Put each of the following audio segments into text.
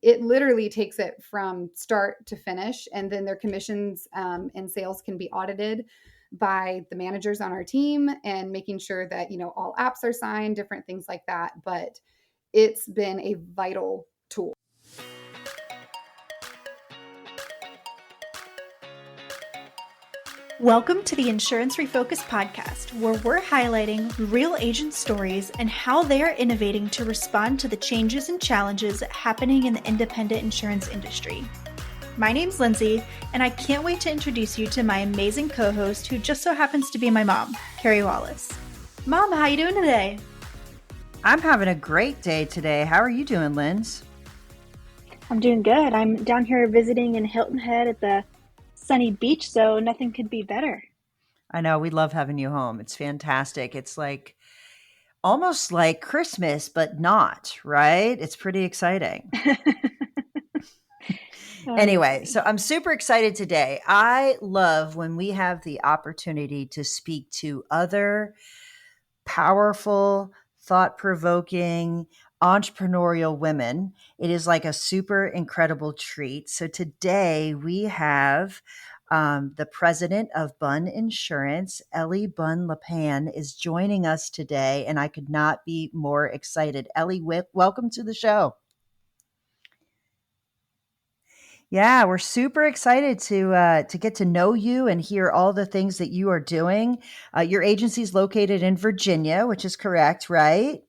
it literally takes it from start to finish. And then their commissions and sales can be audited by the managers on our team, and making sure that, all apps are signed, different things like that. But it's been a vital tool. Welcome to the Insurance Refocused podcast, where we're highlighting real agent stories and how they are innovating to respond to the changes and challenges happening in the independent insurance industry. My name's Lindsay, and I can't wait to introduce you to my amazing co-host, who just so happens to be my mom, Carey Wallace. Mom, how you doing today? I'm having a great day today. How are you doing, Linz? I'm doing good. I'm down here visiting in Hilton Head at the sunny beach, so nothing could be better. I know, we love having you home. It's fantastic. It's like almost like Christmas, but not, right? It's pretty exciting. Anyway, so I'm super excited today. I love when we have the opportunity to speak to other powerful, thought-provoking, entrepreneurial women. It is like a super incredible treat. So today we have the president of Bunn Insurance, Elle Bunn Lappan, is joining us today, and I could not be more excited. Elle, welcome to the show. Yeah, we're super excited to get to know you and hear all the things that you are doing. Your agency is located in Virginia, which is correct, right?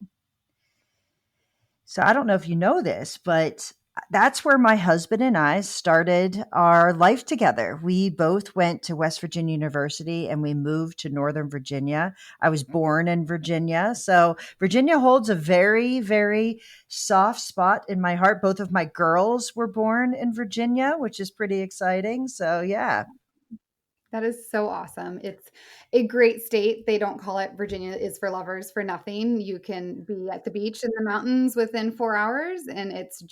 So I don't know if you know this, but that's where my husband and I started our life together. We both went to West Virginia University and we moved to Northern Virginia. I was born in Virginia. So Virginia holds a very, very soft spot in my heart. Both of my girls were born in Virginia, which is pretty exciting. So yeah. That is so awesome. It's a great state. They don't call it Virginia is for lovers for nothing. You can be at the beach in the mountains within 4 hours, and it's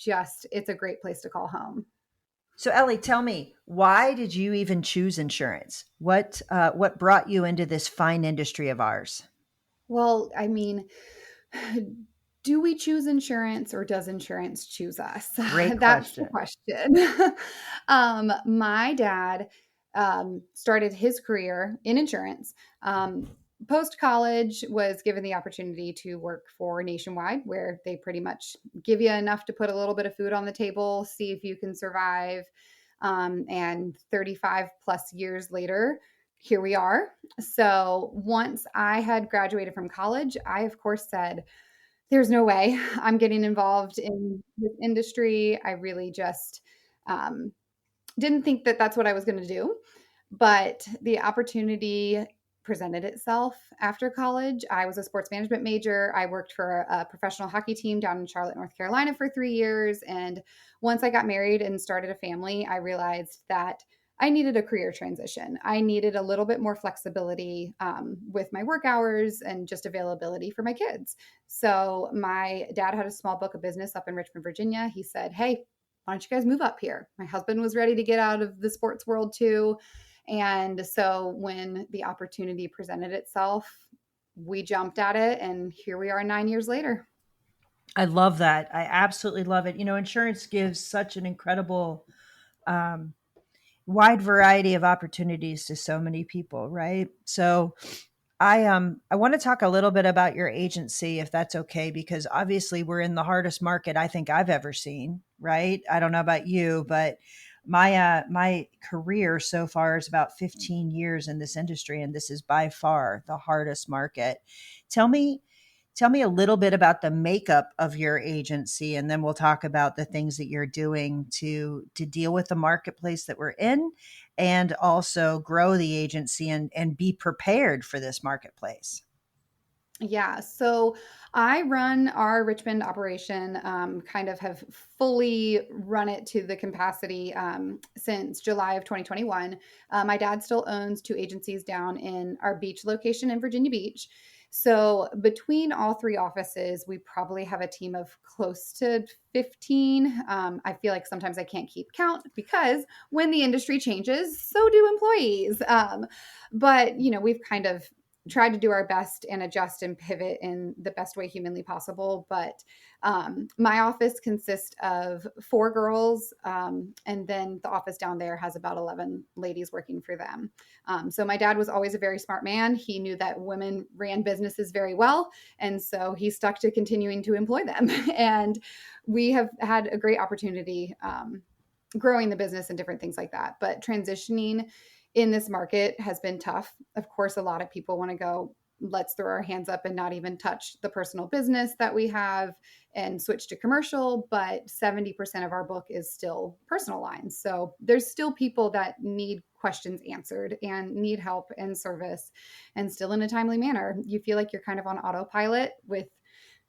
a great place to call home. So Elle, tell me, why did you even choose insurance? What brought you into this fine industry of ours? Well, I mean, do we choose insurance, or does insurance choose us? Great That's the question. question. My dad started his career in insurance. Post-college, was given the opportunity to work for Nationwide, where they pretty much give you enough to put a little bit of food on the table, see if you can survive. And 35 plus years later, here we are. So once I had graduated from college, I, of course, said, there's no way I'm getting involved in this industry. I really just didn't think that that's what I was going to do. But the opportunity presented itself after college. I was a sports management major. I worked for a professional hockey team down in Charlotte, North Carolina for 3 years. And once I got married and started a family, I realized that I needed a career transition. I needed a little bit more flexibility with my work hours and just availability for my kids. So my dad had a small book of business up in Richmond, Virginia. He said, hey, why don't you guys move up here? My husband was ready to get out of the sports world too. And so when the opportunity presented itself, we jumped at it, and here we are 9 years later. I love that. I absolutely love it. You know, insurance gives such an incredible wide variety of opportunities to so many people, right? So I want to talk a little bit about your agency, if that's okay, because obviously we're in the hardest market I think I've ever seen, right? I don't know about you, but my career so far is about 15 years in this industry, and this is by far the hardest market. Tell me a little bit about the makeup of your agency, and then we'll talk about the things that you're doing to deal with the marketplace that we're in, and also grow the agency and be prepared for this marketplace. Yeah, so I run our Richmond operation, kind of have fully run it to the capacity since July of 2021. My dad still owns 2 agencies down in our beach location in Virginia Beach. So between all 3 offices, we probably have a team of close to 15. I feel like sometimes I can't keep count, because when the industry changes, so do employees. But, we've kind of tried to do our best and adjust and pivot in the best way humanly possible. But my office consists of 4 girls, and then the office down there has about 11 ladies working for them. So my dad was always a very smart man. He knew that women ran businesses very well, and so he stuck to continuing to employ them. And we have had a great opportunity growing the business and different things like that. But transitioning in this market has been tough. Of course, a lot of people want to go, let's throw our hands up and not even touch the personal business that we have and switch to commercial. But 70% of our book is still personal lines. So there's still people that need questions answered and need help and service, and still in a timely manner. You feel like you're kind of on autopilot with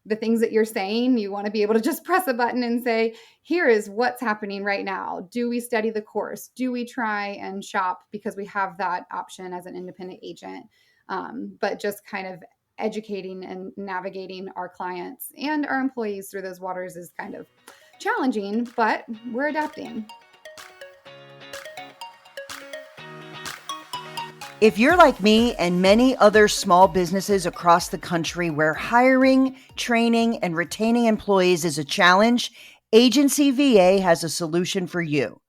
the things that you're saying. You want to be able to just press a button and say, here is what's happening right now. Do we study the course? Do we try and shop? Because we have that option as an independent agent. But just kind of educating and navigating our clients and our employees through those waters is kind of challenging, but we're adapting. If you're like me and many other small businesses across the country where hiring, training, and retaining employees is a challenge, Agency VA has a solution for you.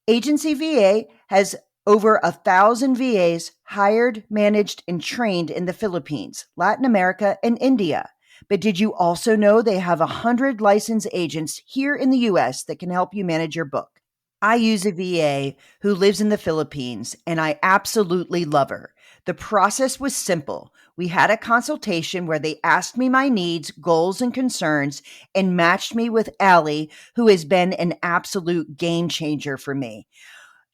Agency VA has over 1,000 VAs hired, managed, and trained in the Philippines, Latin America, and India. But did you also know they have 100 licensed agents here in the US that can help you manage your book? I use a VA who lives in the Philippines, and I absolutely love her. The process was simple. We had a consultation where they asked me my needs, goals, and concerns, and matched me with Allie, who has been an absolute game changer for me.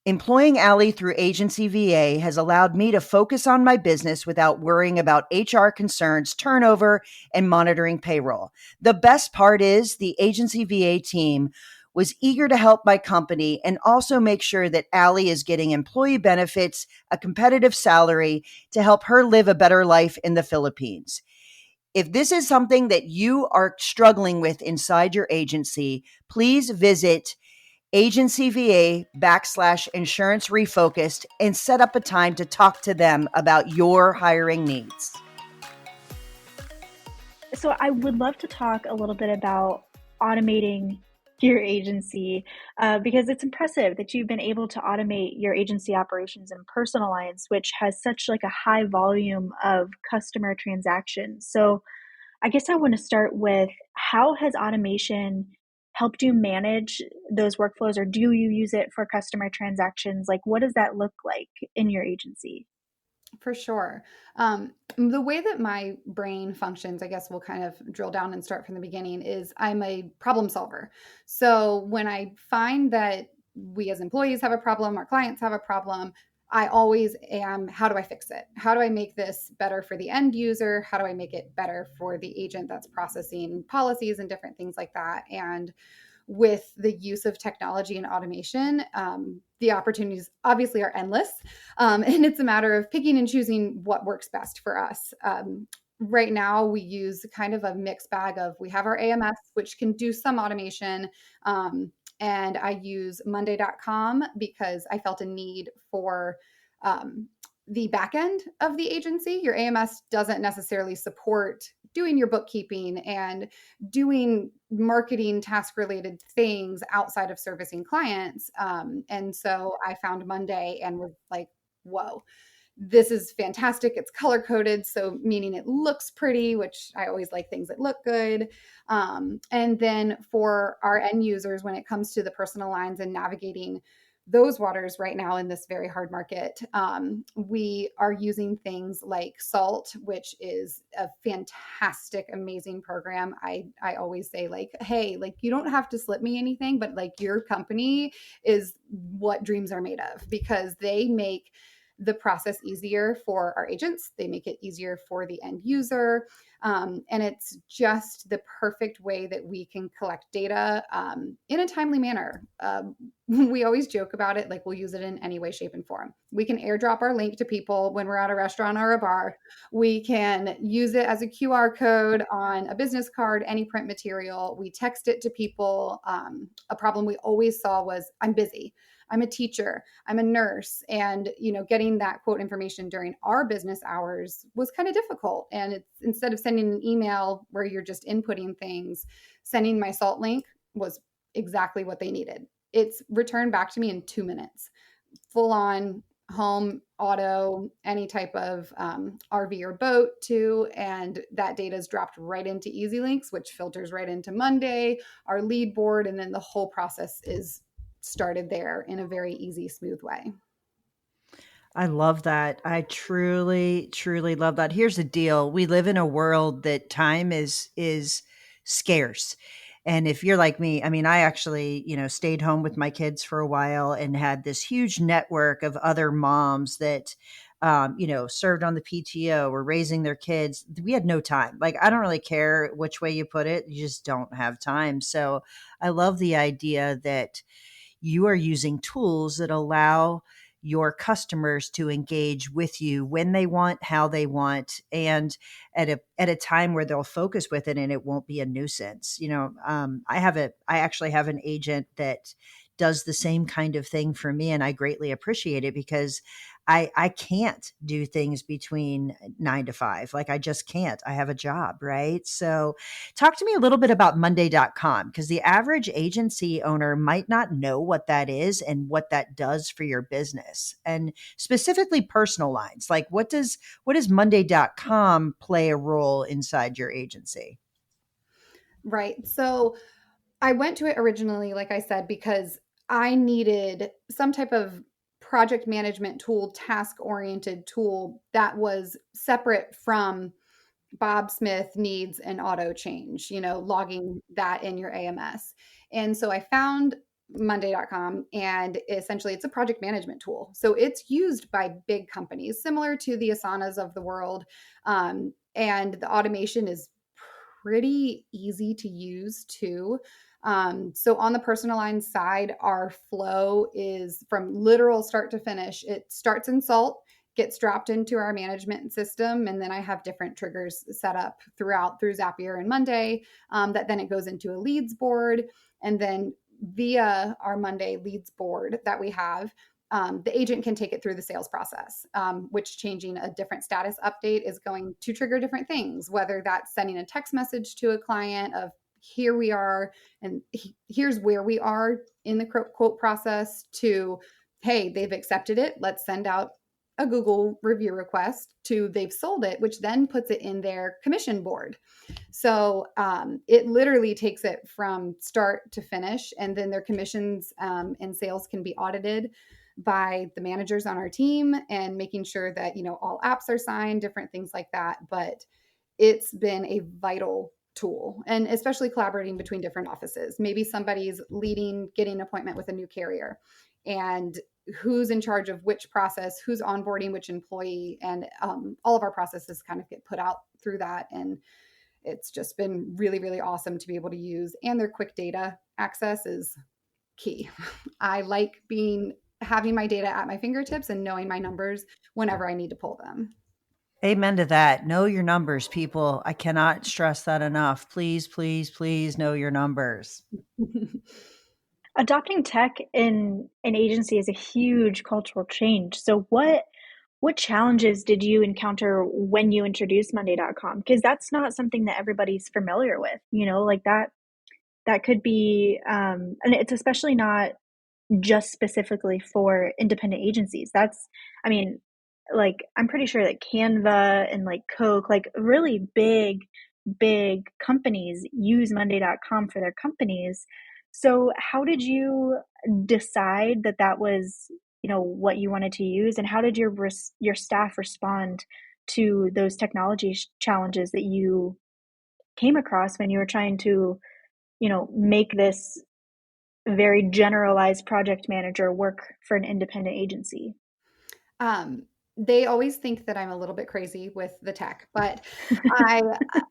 Employing Allie through Agency VA has allowed me to focus on my business without worrying about HR concerns, turnover, and monitoring payroll. The best part is the Agency VA team was eager to help my company and also make sure that Allie is getting employee benefits, a competitive salary to help her live a better life in the Philippines. If this is something that you are struggling with inside your agency, please visit agencyva.com/insurance refocused and set up a time to talk to them about your hiring needs. So I would love to talk a little bit about automating your agency, because it's impressive that you've been able to automate your agency operations and personal lines, which has such like a high volume of customer transactions. So I guess I want to start with, how has automation helped you manage those workflows, or do you use it for customer transactions? Like, what does that look like in your agency? For sure. The way that my brain functions, I guess we'll kind of drill down and start from the beginning, is I'm a problem solver. So when I find that we as employees have a problem, our clients have a problem, I always am, how do I fix it? How do I make this better for the end user? How do I make it better for the agent that's processing policies and different things like that? And with the use of technology and automation, the opportunities obviously are endless. And it's a matter of picking and choosing what works best for us. Right now, we use kind of a mixed bag of, we have our AMS, which can do some automation. And I use Monday.com because I felt a need for the back end of the agency. Your AMS doesn't necessarily support doing your bookkeeping and doing marketing task related things outside of servicing clients. And so I found Monday and was like, whoa, this is fantastic. It's color coded. So meaning it looks pretty, which I always like things that look good. And then for our end users, when it comes to the personal lines and navigating those waters right now in this very hard market, we are using things like Salt, which is a fantastic, amazing program. I always say, like, hey, like, you don't have to slip me anything, but like, your company is what dreams are made of, because they make the process easier for our agents. They make it easier for the end user. And it's just the perfect way that we can collect data in a timely manner. We always joke about it, like we'll use it in any way, shape, and form. We can airdrop our link to people when we're at a restaurant or a bar. We can use it as a QR code on a business card, any print material. We text it to people. A problem we always saw was, I'm busy. I'm a teacher, I'm a nurse. And, getting that quote information during our business hours was kind of difficult. And it's, instead of sending an email where you're just inputting things, sending my salt link was exactly what they needed. It's returned back to me in 2 minutes, full on home, auto, any type of RV or boat too. And that data is dropped right into Easy Links, which filters right into Monday, our lead board. And then the whole process is started there in a very easy, smooth way. I love that. I truly, truly love that. Here's the deal. We live in a world that time is scarce. And if you're like me, I mean, I actually, stayed home with my kids for a while and had this huge network of other moms that, served on the PTO, were raising their kids. We had no time. Like, I don't really care which way you put it. You just don't have time. So I love the idea that you are using tools that allow your customers to engage with you when they want, how they want, and at a time where they'll focus with it and it won't be a nuisance. I actually have an agent that does the same kind of thing for me, and I greatly appreciate it because I can't do things between 9 to 5. Like, I just can't. I have a job, right? So talk to me a little bit about Monday.com, because the average agency owner might not know what that is and what that does for your business, and specifically personal lines. Like, what does Monday.com play a role inside your agency? Right. So I went to it originally, like I said, because I needed some type of project management tool, task oriented tool that was separate from Bob Smith needs an auto change, logging that in your AMS. And so I found Monday.com, and essentially it's a project management tool. So it's used by big companies similar to the Asanas of the world. And the automation is pretty easy to use too. So on the personal line side, our flow is from literal start to finish. It starts in Salt, gets dropped into our management system, and then I have different triggers set up through Zapier and Monday, that then it goes into a leads board. And then via our Monday leads board that we have, the agent can take it through the sales process, which changing a different status update is going to trigger different things, whether that's sending a text message to a client of, here we are, and here's where we are in the quote process, to, hey, they've accepted it, let's send out a Google review request, to they've sold it, which then puts it in their commission board. So it literally takes it from start to finish, and then their commissions and sales can be audited by the managers on our team, and making sure that, all apps are signed, different things like that. But it's been a vital tool, and especially collaborating between different offices. Maybe somebody's getting an appointment with a new carrier, and who's in charge of which process, who's onboarding which employee, and all of our processes kind of get put out through that. And it's just been really, really awesome to be able to use, and their quick data access is key. I like having my data at my fingertips and knowing my numbers whenever I need to pull them. Amen to that. Know your numbers, people. I cannot stress that enough. Please, please, please know your numbers. Adopting tech in an agency is a huge cultural change. So what challenges did you encounter when you introduced Monday.com? Because that's not something that everybody's familiar with, like that could be, and it's especially not just specifically for independent agencies. I mean, like, I'm pretty sure that Canva and like Coke, like really big companies use Monday.com for their companies. So how did you decide that was, what you wanted to use, and how did your staff respond to those technology challenges that you came across when you were trying to, make this very generalized project manager work for an independent agency? They always think that I'm a little bit crazy with the tech, but I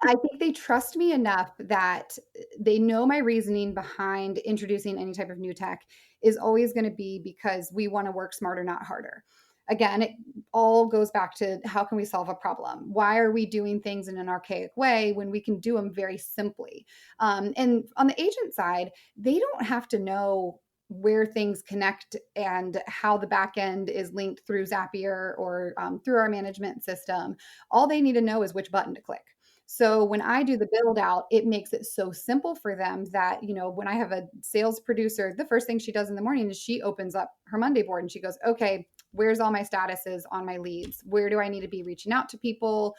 I think they trust me enough that they know my reasoning behind introducing any type of new tech is always going to be because we want to work smarter, not harder. Again, it all goes back to how can we solve a problem? Why are we doing things in an archaic way when we can do them very simply? And on the agent side, they don't have to know where things connect and how the back end is linked through Zapier or through our management system. All they need to know is which button to click. So when I do the build out, it makes it so simple for them that, when I have a sales producer, the first thing she does in the morning is she opens up her Monday board and she goes, okay, where's all my statuses on my leads? Where do I need to be reaching out to people?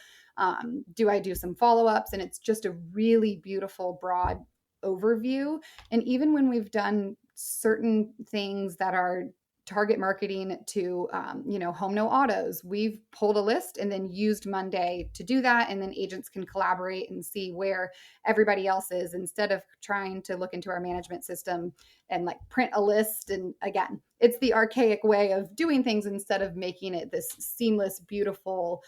Do I do some follow ups? And it's just a really beautiful, broad overview. And even when we've done certain things that are target marketing to home no autos, we've pulled a list and then used Monday to do that, and then agents can collaborate and see where everybody else is instead of trying to look into our management system and like print a list. And again, it's the archaic way of doing things instead of making it this seamless, beautiful,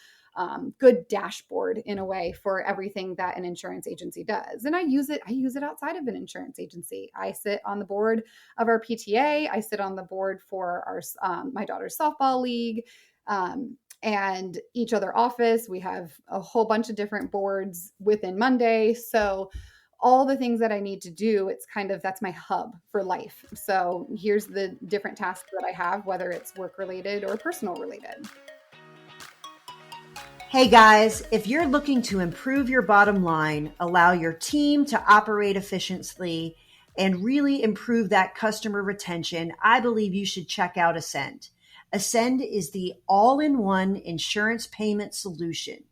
good dashboard in a way for everything that an insurance agency does. And I use it outside of an insurance agency. I sit on the board of our PTA. I sit on the board for our my daughter's softball league. And each other office, we have a whole bunch of different boards within Monday. So all the things that I need to do, that's my hub for life. So here's the different tasks that I have, whether it's work related or personal related. Hey guys, if you're looking to improve your bottom line, allow your team to operate efficiently, and really improve that customer retention, I believe you should check out Ascend. Ascend is the all-in-one insurance payment solution.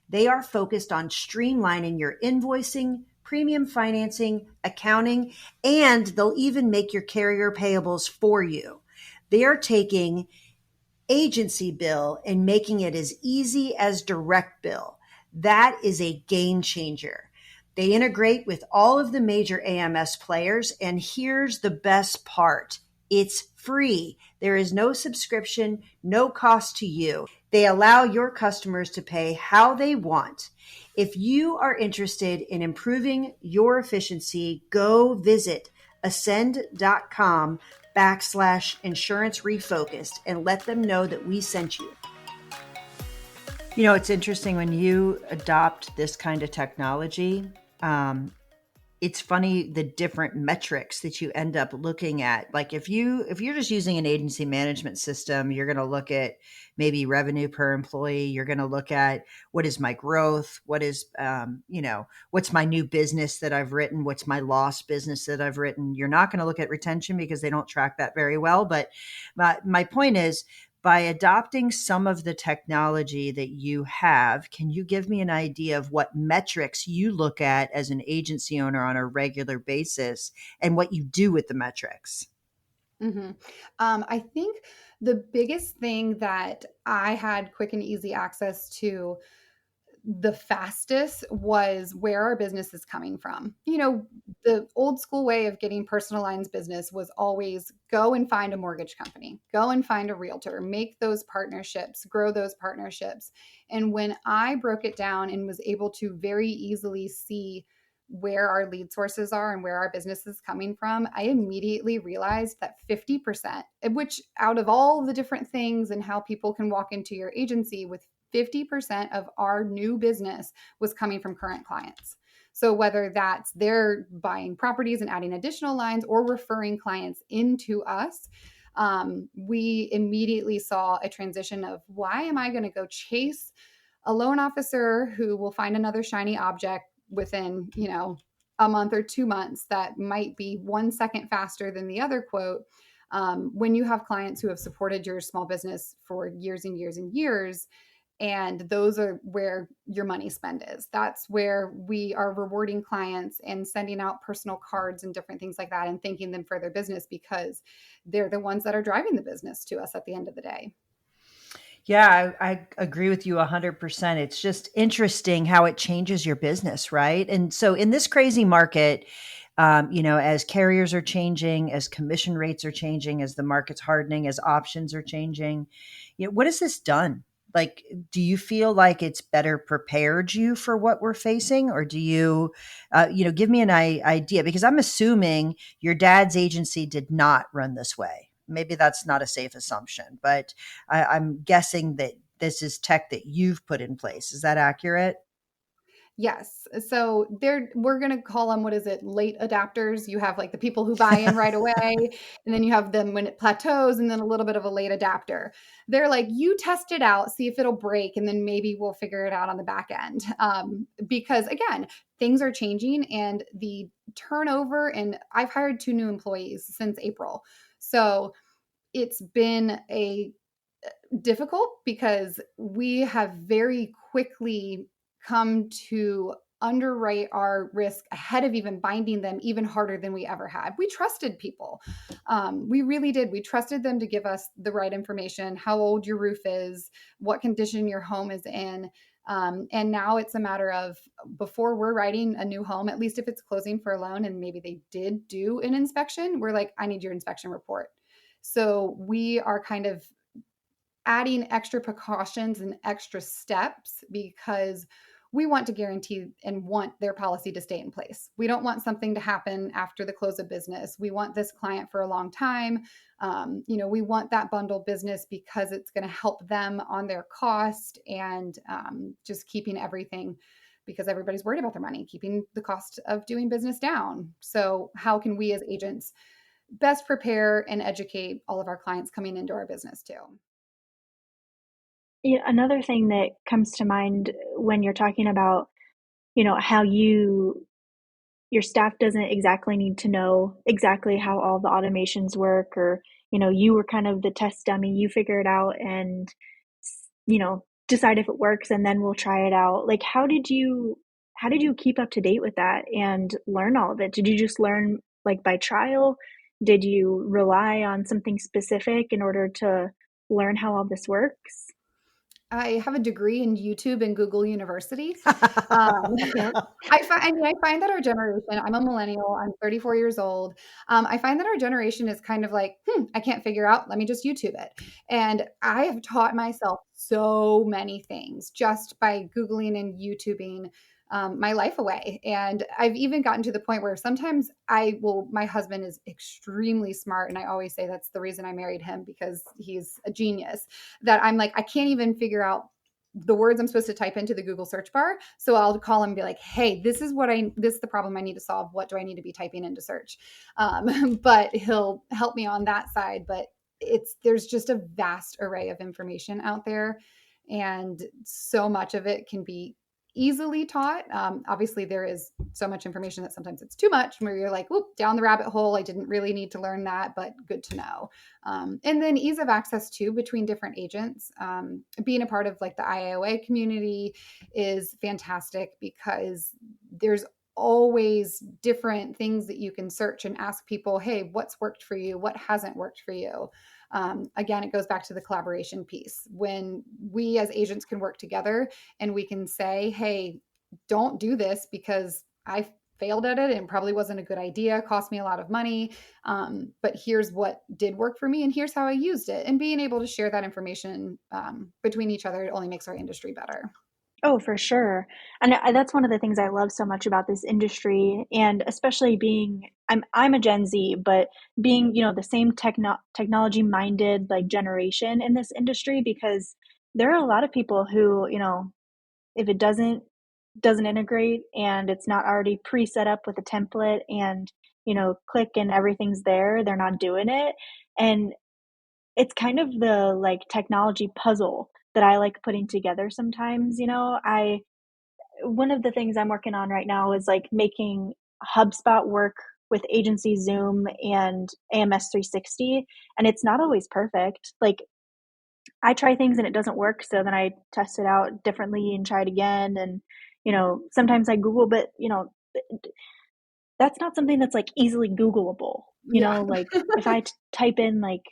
They are focused on streamlining your invoicing, premium financing, accounting, and they'll even make your carrier payables for you. They are taking agency bill and making it as easy as direct bill. That is a game changer. They integrate with all of the major AMS players, and here's the best part. It's free. There is no subscription, no cost to you. They allow your customers to pay how they want. If you are interested in improving your efficiency, go visit ascend.com/insurance refocused and let them know that we sent you. You know, it's interesting when you adopt this kind of technology. It's funny the different metrics that you end up looking at. Like if you're just using an agency management system, you're going to look at maybe revenue per employee. You're going to look at what is my growth, what is what's my new business that I've written, what's my lost business that I've written. You're not going to look at retention because they don't track that very well. But my point is, by adopting some of the technology that you have, can you give me an idea of what metrics you look at as an agency owner on a regular basis and what you do with the metrics? Mm-hmm. I think the biggest thing that I had quick and easy access to the fastest was where our business is coming from. The old school way of getting personal lines business was always go and find a mortgage company, go and find a realtor, make those partnerships, grow those partnerships. And when I broke it down and was able to very easily see where our lead sources are and where our business is coming from, I immediately realized that 50%, which out of all the different things and how people can walk into your agency, with 50% of our new business was coming from current clients. So whether that's they're buying properties and adding additional lines or referring clients into us, we immediately saw a transition of why am I going to go chase a loan officer who will find another shiny object within, a month or 2 months that might be 1 second faster than the other quote. When you have clients who have supported your small business for years and years and years, and those are where your money spent is. That's where we are rewarding clients and sending out personal cards and different things like that and thanking them for their business because they're the ones that are driving the business to us at the end of the day. Yeah, I agree with you 100%. It's just interesting how it changes your business, right? And so in this crazy market, as carriers are changing, as commission rates are changing, as the market's hardening, as options are changing, what has this done Like, do you feel like it's better prepared you for what we're facing, or do you, give me an idea? Because I'm assuming your dad's agency did not run this way. Maybe that's not a safe assumption, but I'm guessing that this is tech that you've put in place. Is that accurate? Yes. So we're going to call them, what is it, late adapters. You have like the people who buy in right away, and then you have them when it plateaus, and then a little bit of a late adapter. They're like, you test it out, see if it'll break, and then maybe we'll figure it out on the back end. Because again, things are changing and the turnover, and I've hired 2 new employees since April. So it's been a difficult because we have very quickly come to underwrite our risk ahead of even binding them even harder than we ever had. We trusted people. We really did. We trusted them to give us the right information, how old your roof is, what condition your home is in. And now it's a matter of, before we're writing a new home, at least if it's closing for a loan and maybe they did do an inspection, we're like, I need your inspection report. So we are kind of adding extra precautions and extra steps because we want to guarantee and want their policy to stay in place. We don't want something to happen after the close of business. We want this client for a long time. We want that bundle business because it's going to help them on their cost, and just keeping everything, because everybody's worried about their money, keeping the cost of doing business down. So how can we as agents best prepare and educate all of our clients coming into our business too? Yeah, another thing that comes to mind when you're talking about, how your staff doesn't exactly need to know exactly how all the automations work, or, you were kind of the test dummy, you figure it out and, decide if it works, and then we'll try it out. Like, how did you keep up to date with that and learn all of it? Did you just learn like by trial? Did you rely on something specific in order to learn how all this works? I have a degree in YouTube and Google University. Yep. I find that our generation, I'm a millennial, I'm 34 years old. I find that our generation is kind of like, I can't figure out, let me just YouTube it. And I have taught myself so many things just by Googling and YouTubing my life away. And I've even gotten to the point where sometimes my husband is extremely smart. And I always say that's the reason I married him, because he's a genius, that I'm like, I can't even figure out the words I'm supposed to type into the Google search bar. So I'll call him and be like, hey, this is the problem I need to solve. What do I need to be typing into search? But he'll help me on that side. But there's just a vast array of information out there. And so much of it can be easily taught. Obviously, there is so much information that sometimes it's too much, where you're like, whoop, down the rabbit hole. I didn't really need to learn that, but good to know. And then ease of access too between different agents. Being a part of like the IAOA community is fantastic, because there's always different things that you can search and ask people, hey, what's worked for you? What hasn't worked for you? Again, it goes back to the collaboration piece. When we as agents can work together and we can say, hey, don't do this because I failed at it and probably wasn't a good idea, cost me a lot of money. But here's what did work for me and here's how I used it. And being able to share that information between each other, it only makes our industry better. Oh, for sure. And that's one of the things I love so much about this industry, and especially I'm a Gen Z, but being, the same technology minded like generation in this industry, because there are a lot of people who, if it doesn't integrate and it's not already pre-set up with a template and, click and everything's there, they're not doing it. And it's kind of the like technology puzzle that I like putting together sometimes. One of the things I'm working on right now is like making HubSpot work with Agency Zoom and AMS 360, and it's not always perfect. Like, I try things and it doesn't work, so then I test it out differently and try it again. And sometimes I Google, but that's not something that's like easily Googleable. Yeah. Like if I type in like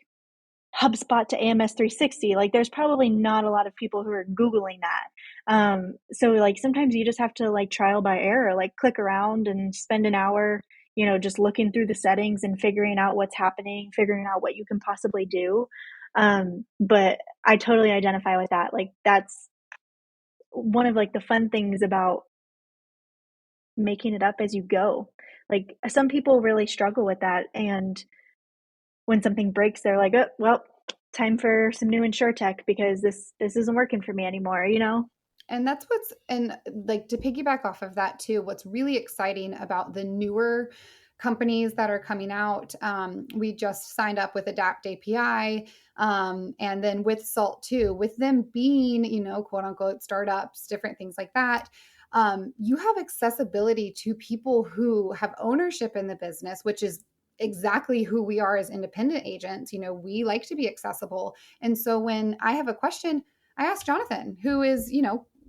HubSpot to AMS 360, like there's probably not a lot of people who are Googling that. So like sometimes you just have to like trial by error, like click around and spend an hour, just looking through the settings and figuring out what's happening, figuring out what you can possibly do. But I totally identify with that. Like that's one of like the fun things about making it up as you go. Like some people really struggle with that, and when something breaks, they're like, "Oh, well, time for some new insure tech because this isn't working for me anymore," you know? And that's what's, and like to piggyback off of that too, what's really exciting about the newer companies that are coming out. We just signed up with Adapt API, and then with Salt too, with them being, quote unquote startups, different things like that. You have accessibility to people who have ownership in the business, which is exactly who we are as independent agents. We like to be accessible. And so when I have a question, I asked Jonathan, who is,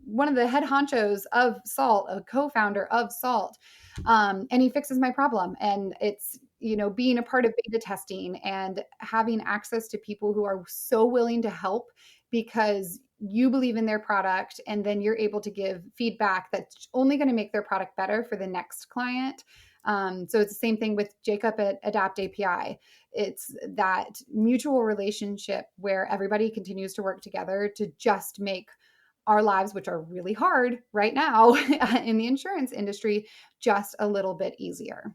one of the head honchos of Salt, a co-founder of Salt, and he fixes my problem. And it's, being a part of beta testing and having access to people who are so willing to help because you believe in their product, and then you're able to give feedback that's only going to make their product better for the next client. So it's the same thing with Jacob at Adapt API. It's that mutual relationship where everybody continues to work together to just make our lives, which are really hard right now in the insurance industry, just a little bit easier.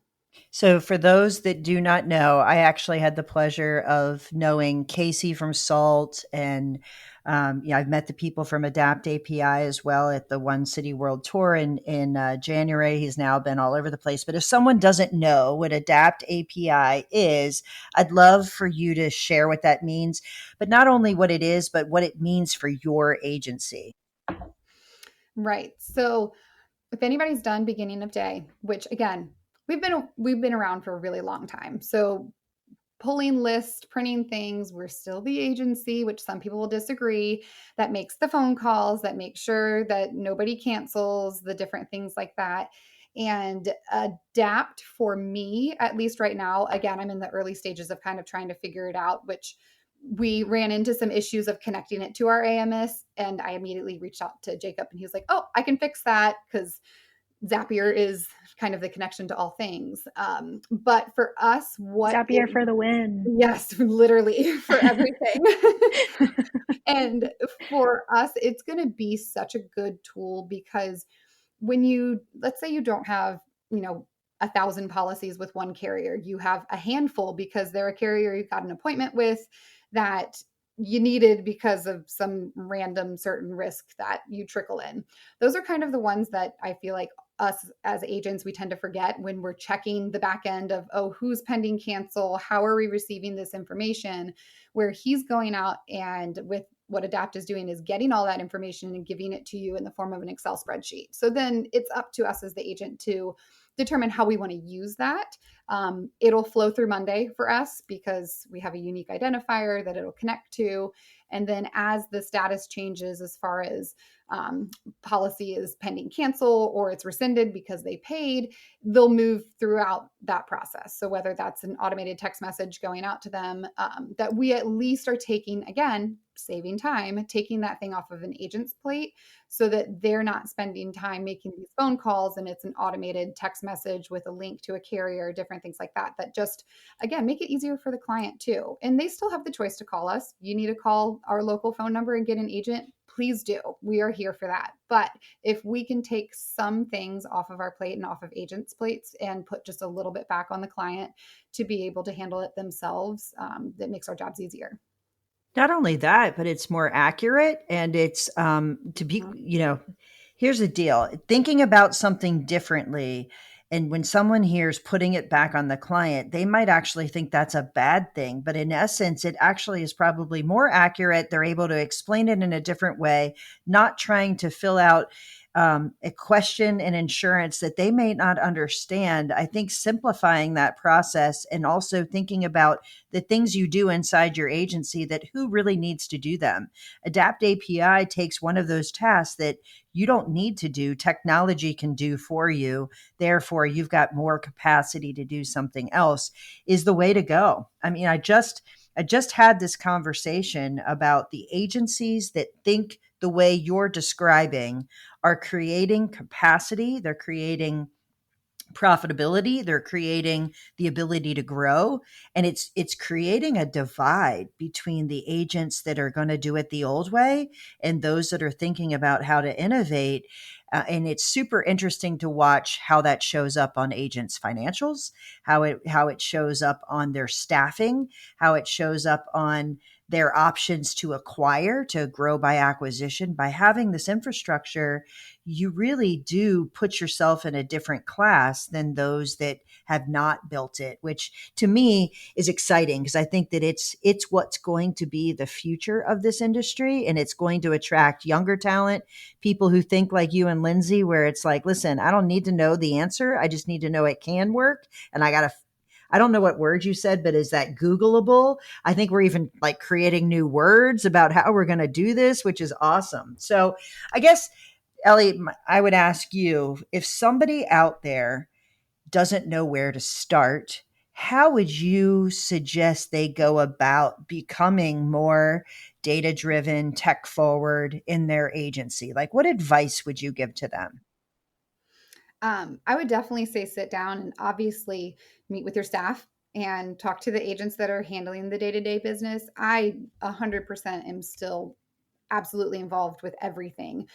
So, for those that do not know, I actually had the pleasure of knowing Casey from Salt, and I've met the people from Adapt API as well at the One City World Tour in January. He's now been all over the place. But if someone doesn't know what Adapt API is, I'd love for you to share what that means, but not only what it is, but what it means for your agency. Right. So if anybody's done beginning of day, which again, we've been around for a really long time. So pulling lists, printing things, we're still the agency, which some people will disagree, that makes the phone calls, that makes sure that nobody cancels, the different things like that. And Adapt for me, at least right now, again, I'm in the early stages of kind of trying to figure it out, which we ran into some issues of connecting it to our AMS. And I immediately reached out to Jacob and he was like, oh, I can fix that because Zapier is kind of the connection to all things. But for us, Zapier for the win. yes, literally for everything. And for us, it's going to be such a good tool because let's say you don't have, 1,000 policies with one carrier, you have a handful because they're a carrier you got an appointment with that you needed because of some random certain risk that you trickle in. Those are kind of the ones that I feel like us as agents, we tend to forget when we're checking the back end of, oh, who's pending cancel? How are we receiving this information? Where he's going out and with what Adapt is doing is getting all that information and giving it to you in the form of an Excel spreadsheet. So then it's up to us as the agent to determine how we want to use that. It'll flow through Monday for us because we have a unique identifier that it'll connect to. And then as the status changes as far as policy is pending cancel or it's rescinded because they paid, they'll move throughout that process. So whether that's an automated text message going out to them, that we at least are taking, again, saving time, taking that thing off of an agent's plate so that they're not spending time making these phone calls and it's an automated text message with a link to a carrier, different things like that, that just, again, make it easier for the client too. And they still have the choice to call us. You need to call our local phone number and get an agent. Please do. We are here for that. But if we can take some things off of our plate and off of agents' plates and put just a little bit back on the client to be able to handle it themselves, that makes our jobs easier. Not only that, but it's more accurate, and it's to be, here's the deal. Thinking about something differently, and when someone hears putting it back on the client, they might actually think that's a bad thing. But in essence, it actually is probably more accurate. They're able to explain it in a different way, not trying to fill out a question in insurance that they may not understand. I think simplifying that process and also thinking about the things you do inside your agency, that who really needs to do them. Adapt API takes one of those tasks that you don't need to do. Technology can do for you. Therefore, you've got more capacity to do something else, is the way to go. I mean, I just had this conversation about the agencies that think the way you're describing are creating capacity. They're creating profitability, they're creating the ability to grow, and it's creating a divide between the agents that are going to do it the old way and those that are thinking about how to innovate. And it's super interesting to watch how that shows up on agents' financials, how it shows up on their staffing, how it shows up on their options to acquire, to grow by acquisition. By having this infrastructure, you really do put yourself in a different class than those that have not built it, which to me is exciting because I think that it's what's going to be the future of this industry, and it's going to attract younger talent, people who think like you and Lindsay, where it's like, listen, I don't need to know the answer. I just need to know it can work. And I don't know what word you said, but is that Googleable? I think we're even like creating new words about how we're going to do this, which is awesome. So I guess, Ellie, I would ask you, if somebody out there doesn't know where to start, how would you suggest they go about becoming more data driven, tech forward in their agency? Like, what advice would you give to them? I would definitely say sit down and obviously meet with your staff and talk to the agents that are handling the day-to-day business. I 100% am still absolutely involved with everything.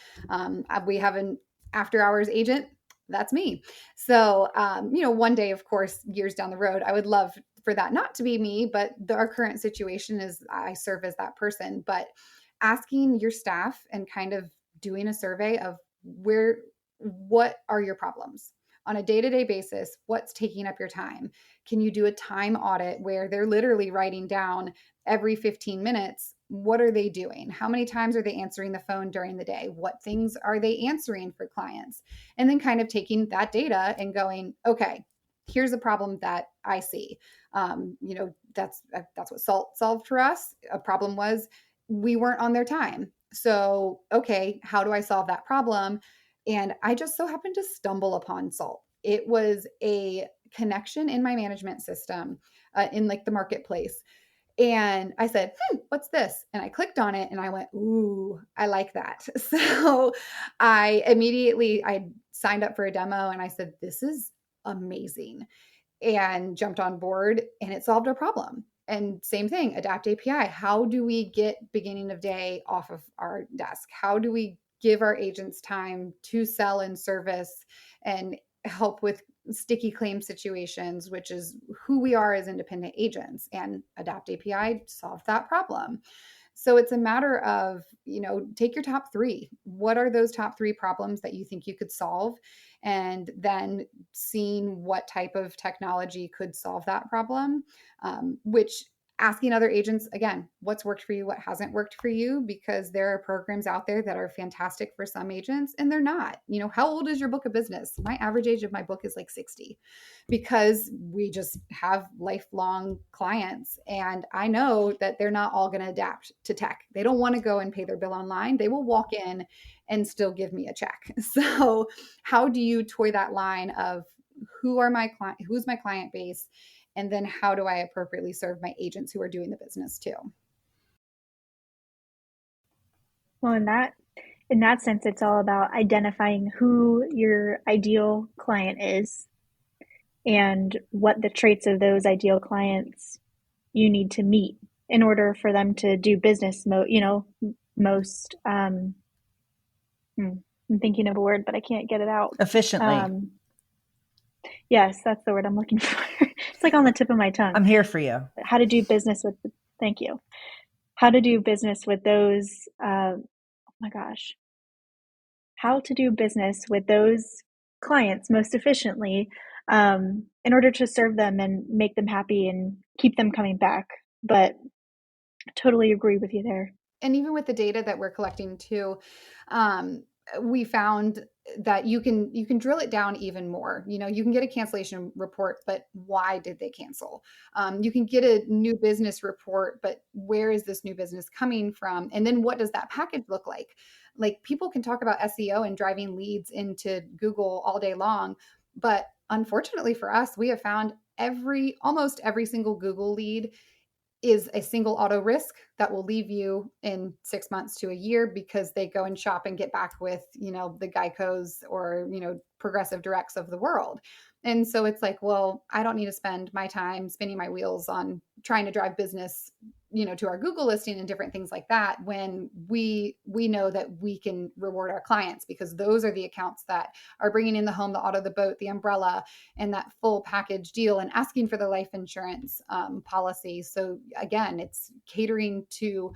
We have an after hours agent. That's me. So, one day, of course, years down the road, I would love for that not to be me, but our current situation is I serve as that person. But asking your staff and kind of doing a survey of what are your problems on a day-to-day basis, what's taking up your time? Can you do a time audit where they're literally writing down every 15 minutes, what are they doing? How many times are they answering the phone during the day? What things are they answering for clients? And then kind of taking that data and going, okay, here's a problem that I see. That's what Salt solved for us. A problem was we weren't on their time. So, okay, how do I solve that problem? And I just so happened to stumble upon Salt. It was a connection in my management system, in like the marketplace. And I said, what's this? And I clicked on it and I went, ooh, I like that. So I signed up for a demo and I said, this is amazing, and jumped on board, and it solved our problem. And same thing, Adapt API. How do we get beginning of day off of our desk? How do we give our agents time to sell and service and help with sticky claim situations, which is who we are as independent agents? And Adapt API solved that problem. So it's a matter of, take your top three. What are those top three problems that you think you could solve? And then seeing what type of technology could solve that problem, which asking other agents, again, what's worked for you, what hasn't worked for you, because there are programs out there that are fantastic for some agents and they're not. How old is your book of business? My average age of my book is like 60, because we just have lifelong clients. And I know that they're not all going to adapt to tech. They don't want to go and pay their bill online. They will walk in and still give me a check. So how do you toy that line of who's my client base? And then how do I appropriately serve my agents who are doing the business too? Well, in that sense, it's all about identifying who your ideal client is and what the traits of those ideal clients you need to meet in order for them to do business most I'm thinking of a word, but I can't get it out. Efficiently. Yes, that's the word I'm looking for. It's like on the tip of my tongue. I'm here for you. Thank you. How to do business with those, oh my gosh. How to do business with those clients most efficiently, in order to serve them and make them happy and keep them coming back. But totally agree with you there. And even with the data that we're collecting too, we found that you can drill it down even more. You can get a cancellation report, but why did they cancel? You can get a new business report, but where is this new business coming from? And then what does that package look like? Like, people can talk about SEO and driving leads into Google all day long, but unfortunately for us, we have found almost every single Google lead is a single auto risk that will leave you in 6 months to a year, because they go and shop and get back with, the Geicos or, Progressive Directs of the world. And so it's like, well, I don't need to spend my time spinning my wheels on trying to drive business, to our Google listing and different things like that, when we know that we can reward our clients, because those are the accounts that are bringing in the home, the auto, the boat, the umbrella, and that full package deal, and asking for the life insurance policy. So again, it's catering to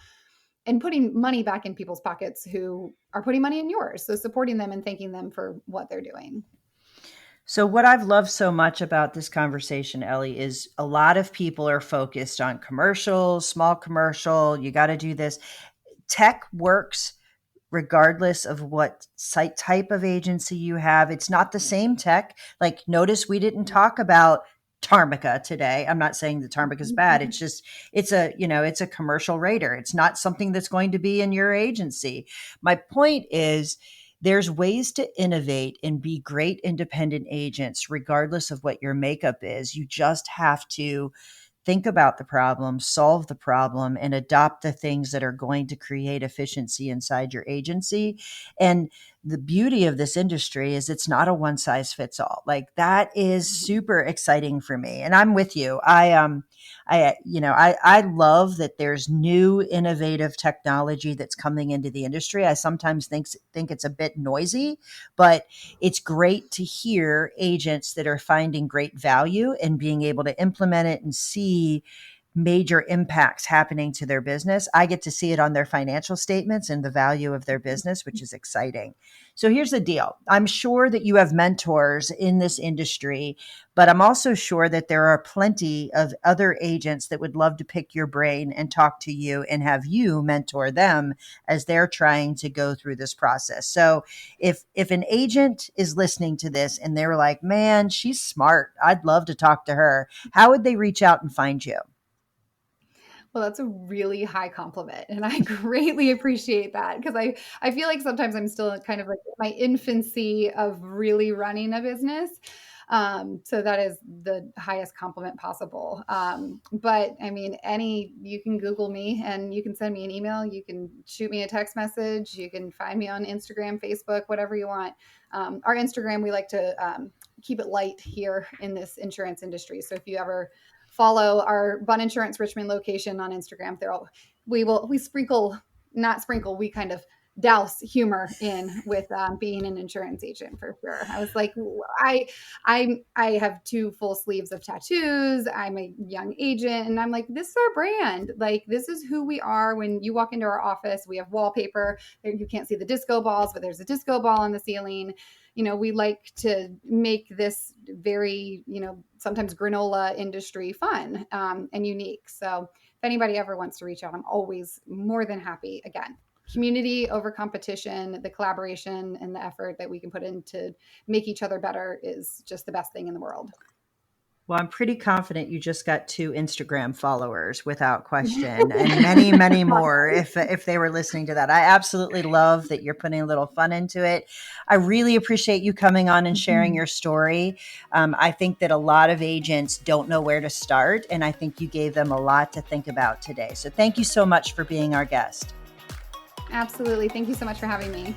and putting money back in people's pockets who are putting money in yours. So supporting them and thanking them for what they're doing. So what I've loved so much about this conversation, Ellie, is a lot of people are focused on commercials, small commercial, you got to do this. Tech works regardless of what site type of agency you have. It's not the same tech. Like, notice we didn't talk about Tarmica today. I'm not saying that Tarmica is bad. It's just, it's a commercial rater. It's not something that's going to be in your agency. My point is, there's ways to innovate and be great independent agents, regardless of what your makeup is. You just have to think about the problem, solve the problem, and adopt the things that are going to create efficiency inside your agency. And the beauty of this industry is it's not a one size fits all. Like, that is super exciting for me. And I'm with you. I love that there's new innovative technology that's coming into the industry. I sometimes think it's a bit noisy, but it's great to hear agents that are finding great value and being able to implement it and see major impacts happening to their business. I get to see it on their financial statements and the value of their business, which is exciting. So here's the deal. I'm sure that you have mentors in this industry, but I'm also sure that there are plenty of other agents that would love to pick your brain and talk to you and have you mentor them as they're trying to go through this process. So if an agent is listening to this and they're like, man, she's smart, I'd love to talk to her, how would they reach out and find you? Well, that's a really high compliment, and I greatly appreciate that, because I feel like sometimes I'm still kind of like my infancy of really running a business. So that is the highest compliment possible. But I mean, you can Google me and you can send me an email. You can shoot me a text message. You can find me on Instagram, Facebook, whatever you want. Our Instagram, we like to keep it light here in this insurance industry. So if you ever follow our Bunn Insurance Richmond location on Instagram, we kind of douse humor in with being an insurance agent, for sure. I was like, I have 2 full sleeves of tattoos. I'm a young agent, and I'm like, this is our brand. Like, this is who we are. When you walk into our office, we have wallpaper. You can't see the disco balls, but there's a disco ball on the ceiling. We like to make this very, sometimes granola industry fun and unique. So if anybody ever wants to reach out, I'm always more than happy. Again, community over competition, the collaboration and the effort that we can put in to make each other better is just the best thing in the world. Well, I'm pretty confident you just got 2 Instagram followers without question, and many, many more if they were listening to that. I absolutely love that you're putting a little fun into it. I really appreciate you coming on and sharing your story. I think that a lot of agents don't know where to start, and I think you gave them a lot to think about today. So thank you so much for being our guest. Absolutely. Thank you so much for having me.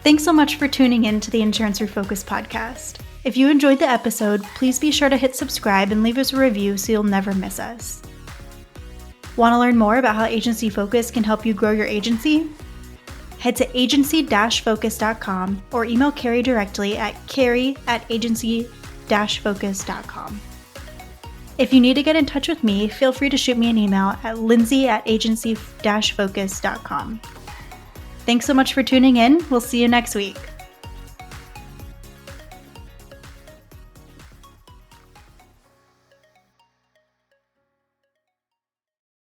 Thanks so much for tuning in to the Insurance Refocused podcast. If you enjoyed the episode, please be sure to hit subscribe and leave us a review so you'll never miss us. Want to learn more about how Agency Focus can help you grow your agency? Head to agency-focus.com or email Carey directly at carey@agency-focus.com. If you need to get in touch with me, feel free to shoot me an email at lindsay@agency-focus.com. Thanks so much for tuning in. We'll see you next week.